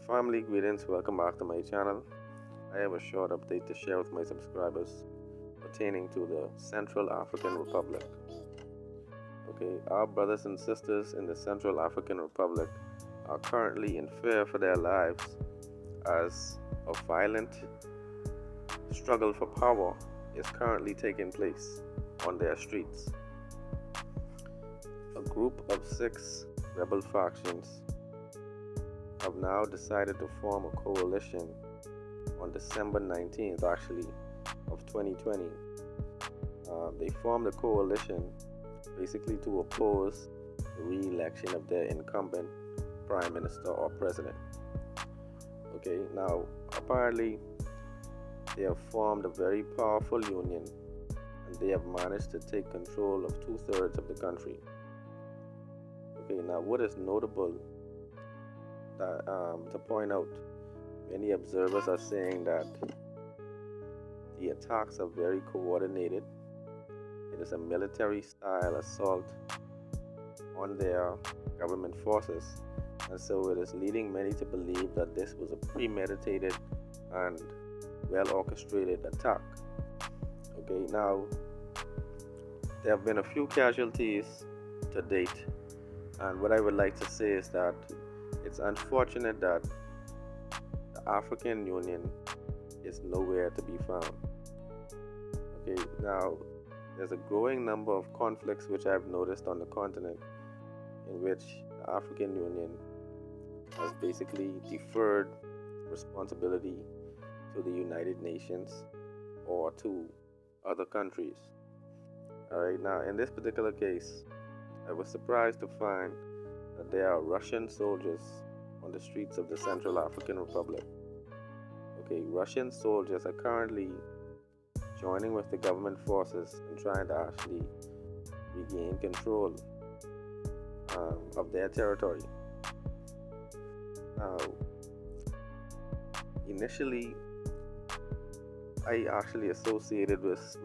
Family greetings, welcome back to my channel. I have a short update to share with my subscribers pertaining to the Central African Republic. Okay, our brothers and sisters in the Central African Republic are currently in fear for their lives as a violent struggle for power is currently taking place on their streets. A group of 6 rebel factions have now decided to form a coalition on December 19th, of 2020. They formed a coalition basically to oppose the re-election of their incumbent prime minister or president. Okay, now apparently they have formed a very powerful union and they have managed to take control of 2/3 of the country. Okay, now what is notable to point out, many observers are saying that the attacks are very coordinated. It is a military style assault on their government forces, and so it is leading many to believe that this was a premeditated and well orchestrated attack. Okay, now there have been a few casualties to date, and what I would like to say is that it's unfortunate that the African Union is nowhere to be found. Okay, now there's a growing number of conflicts which I've noticed on the continent in which the African Union has basically deferred responsibility to the United Nations or to other countries. Alright, now in this particular case, I was surprised to find that there are Russian soldiers on the streets of the Central African Republic. Okay, Russian soldiers are currently joining with the government forces and trying to actually regain control of their territory. Now, initially, I actually associated with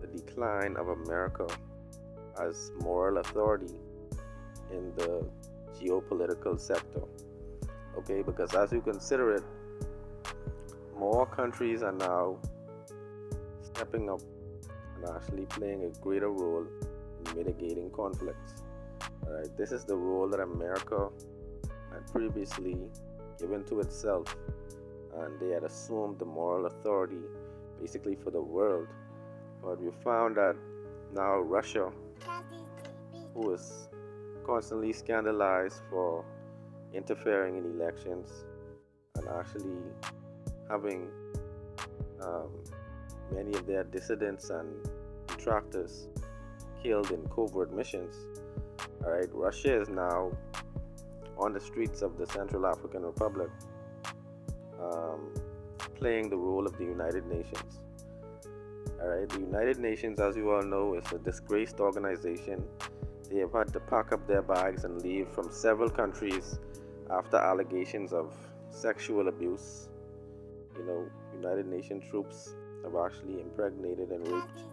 the decline of America as moral authority in the geopolitical sector. Okay, because as you consider it, more countries are now stepping up and actually playing a greater role in mitigating conflicts. Alright, this is the role that America had previously given to itself, and they had assumed the moral authority basically for the world. But we found that now Russia, who is constantly scandalized for interfering in elections and actually having many of their dissidents and detractors killed in covert missions. Alright, Russia is now on the streets of the Central African Republic, playing the role of the United Nations. Alright, the United Nations, as you all know, is a disgraced organization. They have had to pack up their bags and leave from several countries after allegations of sexual abuse. You know, United Nations troops have actually impregnated and raped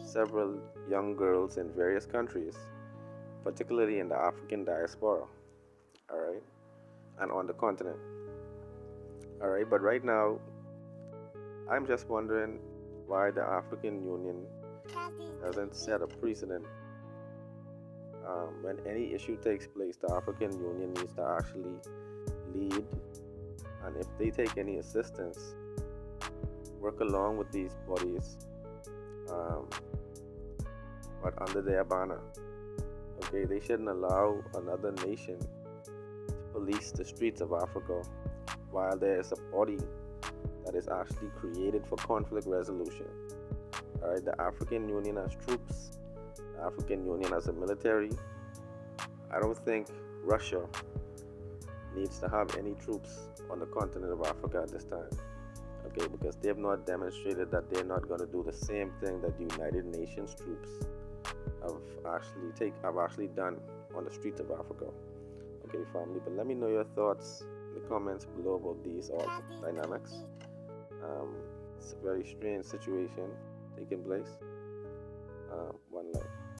several young girls in various countries, particularly in the African diaspora, alright, and on the continent. Alright, but right now, I'm just wondering why the African Union hasn't set a precedent. When any issue takes place, the African Union needs to actually lead, and if they take any assistance, work along with these bodies, but under their banner. Okay, they shouldn't allow another nation to police the streets of Africa while there is a body that is actually created for conflict resolution. Alright, the African Union has troops, the African Union has a military. I don't think Russia needs to have any troops on the continent of Africa at this time. Okay, because they have not demonstrated that they're not going to do the same thing that the United Nations troops have actually done on the streets of Africa. Okay, family, but let me know your thoughts in the comments below about these all dynamics. It's a very strange situation taking place. One love.